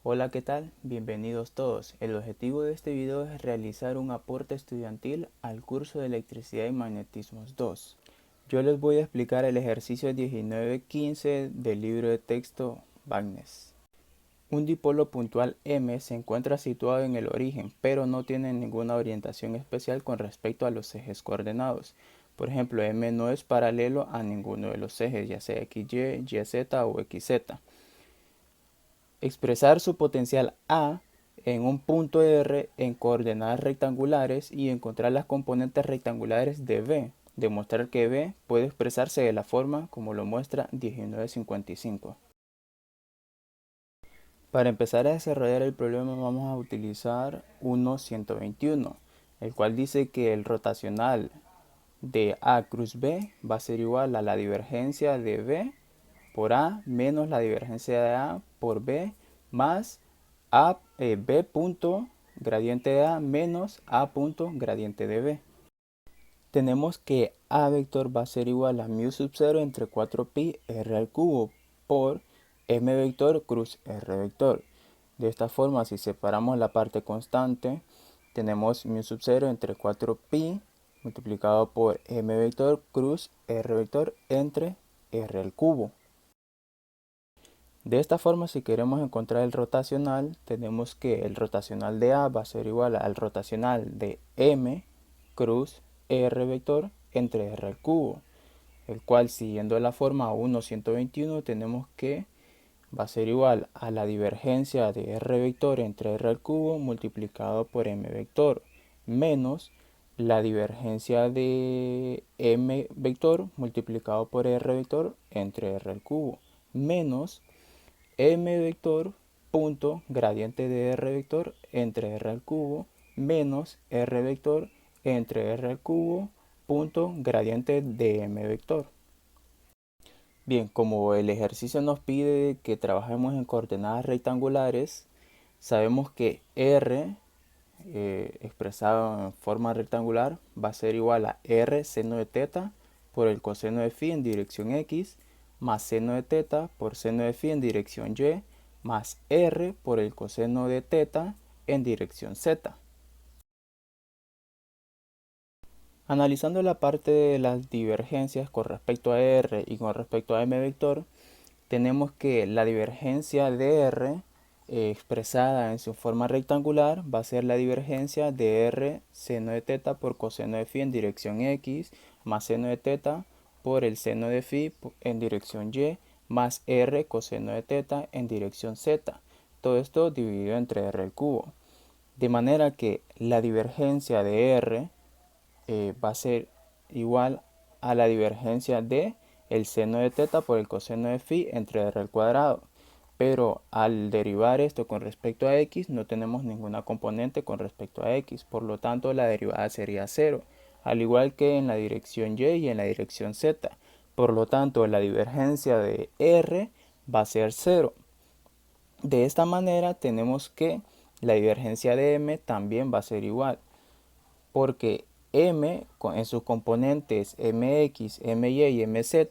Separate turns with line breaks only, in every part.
Hola, ¿qué tal? Bienvenidos todos. El objetivo de este video es realizar un aporte estudiantil al curso de Electricidad y Magnetismos 2. Yo les voy a explicar el ejercicio 19-15 del libro de texto Bagnes. Un dipolo puntual M se encuentra situado en el origen, pero no tiene ninguna orientación especial con respecto a los ejes coordenados. Por ejemplo, M no es paralelo a ninguno de los ejes, ya sea XY, YZ o XZ. Expresar su potencial A en un punto R en coordenadas rectangulares y encontrar las componentes rectangulares de B. Demostrar que B puede expresarse de la forma como lo muestra 1955. Para empezar a desarrollar el problema vamos a utilizar 1.121, el cual dice que el rotacional de A cruz B va a ser igual a la divergencia de B por A menos la divergencia de A por B más B punto gradiente de A menos A punto gradiente de B. Tenemos que A vector va a ser igual a mu sub 0 entre 4pi r al cubo por m vector cruz r vector. De esta forma, si separamos la parte constante, tenemos mu sub 0 entre 4pi multiplicado por m vector cruz r vector entre r al cubo. De esta forma, si queremos encontrar el rotacional, tenemos que el rotacional de A va a ser igual al rotacional de m cruz r vector entre r al cubo, el cual, siguiendo la forma 1.121, tenemos que va a ser igual a la divergencia de r vector entre r al cubo multiplicado por m vector menos la divergencia de m vector multiplicado por r vector entre r al cubo menos m vector punto gradiente de r vector entre r al cubo menos r vector entre r al cubo punto gradiente de m vector. Bien, como el ejercicio nos pide que trabajemos en coordenadas rectangulares, sabemos que r expresado en forma rectangular va a ser igual a r seno de teta por el coseno de phi en dirección x más seno de teta por seno de phi en dirección y más r por el coseno de teta en dirección z. Analizando la parte de las divergencias con respecto a r y con respecto a m vector, tenemos que la divergencia de r expresada en su forma rectangular va a ser la divergencia de r seno de teta por coseno de phi en dirección x más seno de teta por el seno de phi en dirección y más r coseno de teta en dirección z. Todo esto dividido entre r al cubo. De manera que la divergencia de r va a ser igual a la divergencia de el seno de teta por el coseno de phi entre r al cuadrado. Pero al derivar esto con respecto a x no tenemos ninguna componente con respecto a x, por lo tanto la derivada sería 0, al igual que en la dirección y en la dirección z. Por lo tanto la divergencia de r va a ser 0. De esta manera tenemos que la divergencia de m también va a ser igual, porque m en sus componentes mx, my y mz,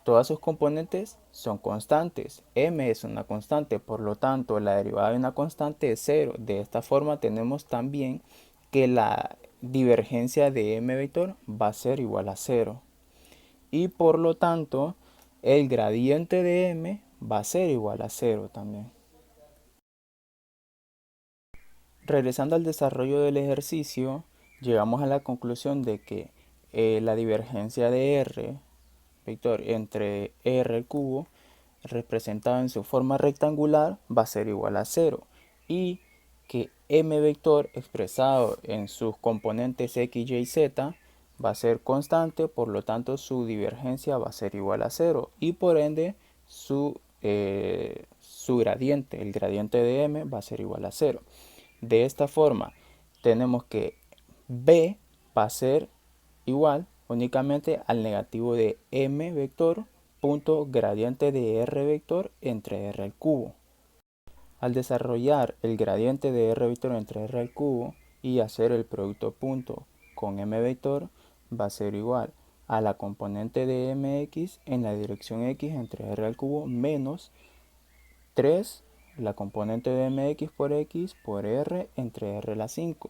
todas sus componentes son constantes. M es una constante, por lo tanto la derivada de una constante es 0. De esta forma tenemos también que la divergencia de m vector va a ser igual a 0. Y por lo tanto el gradiente de m va a ser igual a 0 también. Regresando al desarrollo del ejercicio, llegamos a la conclusión de que la divergencia de r vector entre r al cubo representado en su forma rectangular va a ser igual a 0 y que m vector expresado en sus componentes x, y, z va a ser constante, por lo tanto su divergencia va a ser igual a 0 y por ende su gradiente, el gradiente de m va a ser igual a 0. De esta forma tenemos que b va a ser igual únicamente al negativo de m vector punto gradiente de r vector entre r al cubo. Al desarrollar el gradiente de r vector entre r al cubo y hacer el producto punto con m vector, va a ser igual a la componente de mx en la dirección x entre r al cubo menos 3 la componente de mx por x por r entre r a la 5,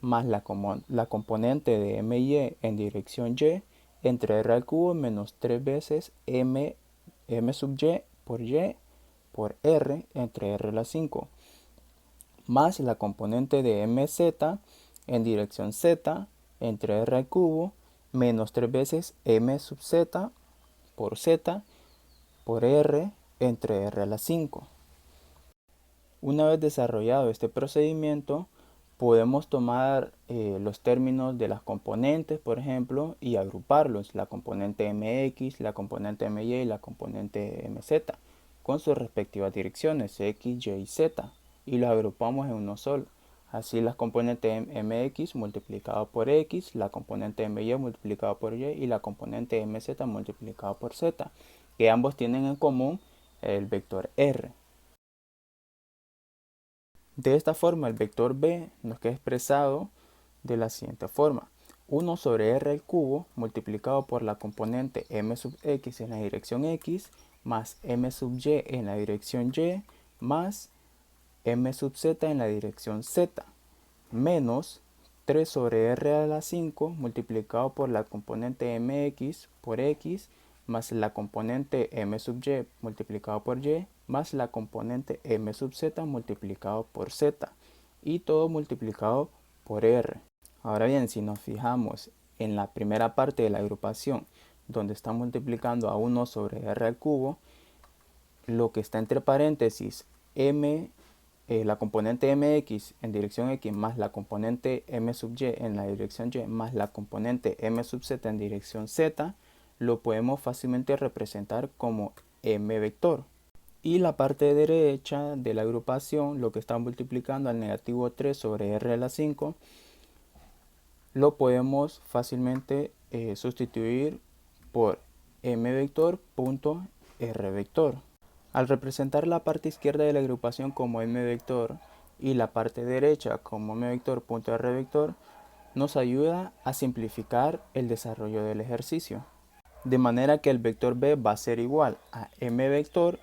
más la componente de my en dirección y entre r al cubo menos 3 veces m sub y por r entre r a la 5, más la componente de mz en dirección z entre r al cubo menos 3 veces m sub z por r entre r a la 5. Una vez desarrollado este procedimiento, podemos tomar los términos de las componentes, por ejemplo, y agruparlos, la componente mx, la componente my y la componente mz, con sus respectivas direcciones x, y, z, y los agrupamos en uno solo. Así las componentes mx multiplicado por x, la componente my multiplicado por y la componente mz multiplicado por z, que ambos tienen en común el vector r. De esta forma, el vector b nos queda expresado de la siguiente forma: 1 sobre r al cubo multiplicado por la componente m sub x en la dirección x más m sub y en la dirección y más m sub z en la dirección z menos 3 sobre r a la 5 multiplicado por la componente mx por x más la componente m sub y multiplicado por y más la componente m sub z multiplicado por z, y todo multiplicado por r. Ahora bien, si nos fijamos en la primera parte de la agrupación, donde está multiplicando a 1 sobre r al cubo, lo que está entre paréntesis la componente mx en dirección x más la componente m sub y en la dirección y más la componente m sub z en dirección z, lo podemos fácilmente representar como m vector. Y la parte derecha de la agrupación, lo que está multiplicando al negativo 3 sobre r a la 5, lo podemos fácilmente sustituir por m vector punto r vector. Al representar la parte izquierda de la agrupación como m vector y la parte derecha como m vector punto r vector, nos ayuda a simplificar el desarrollo del ejercicio. De manera que el vector b va a ser igual a m vector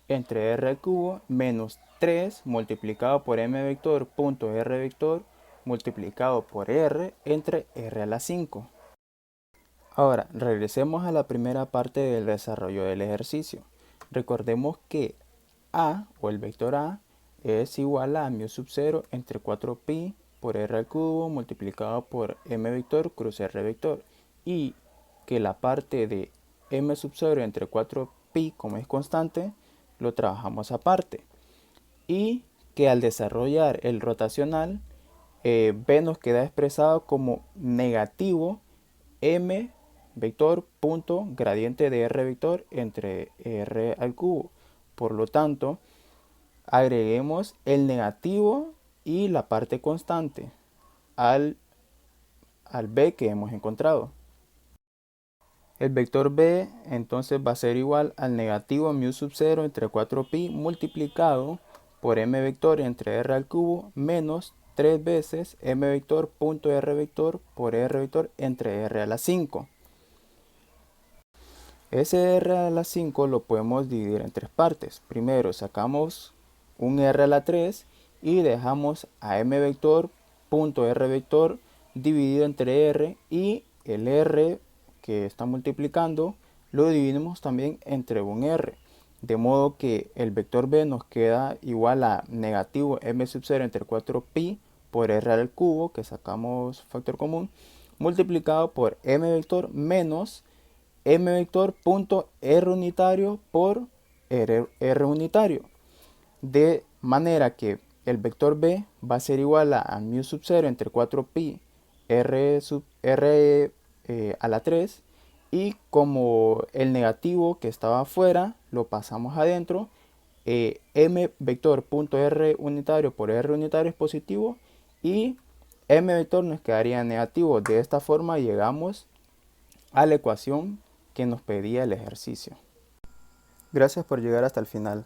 entre r al cubo menos 3 multiplicado por m vector punto r vector multiplicado por r entre r a la 5. Ahora, regresemos a la primera parte del desarrollo del ejercicio. Recordemos que a, o el vector a, es igual a mu sub 0 entre 4pi por r al cubo multiplicado por m vector cruz r vector, y que la parte de m sub 0 entre 4pi, como es constante, lo trabajamos aparte, y que al desarrollar el rotacional, b nos queda expresado como negativo m vector punto gradiente de r vector entre r al cubo. Por lo tanto, agreguemos el negativo y la parte constante al b que hemos encontrado. El vector b entonces va a ser igual al negativo mu sub 0 entre 4pi multiplicado por m vector entre r al cubo menos 3 veces m vector punto r vector por r vector entre r a la 5. Ese r a la 5 lo podemos dividir en tres partes. Primero sacamos un r a la 3 y dejamos a m vector punto r vector dividido entre r, y el r que está multiplicando lo dividimos también entre un r, de modo que el vector b nos queda igual a negativo m sub 0 entre 4pi por r al cubo, que sacamos factor común, multiplicado por m vector menos m vector punto r unitario por r unitario, de manera que el vector b va a ser igual a mu sub 0 entre 4pi r a la 3, y como el negativo que estaba afuera lo pasamos adentro, m vector punto r unitario por r unitario es positivo y m vector nos quedaría negativo. De esta forma llegamos a la ecuación que nos pedía el ejercicio. Gracias por llegar hasta el final.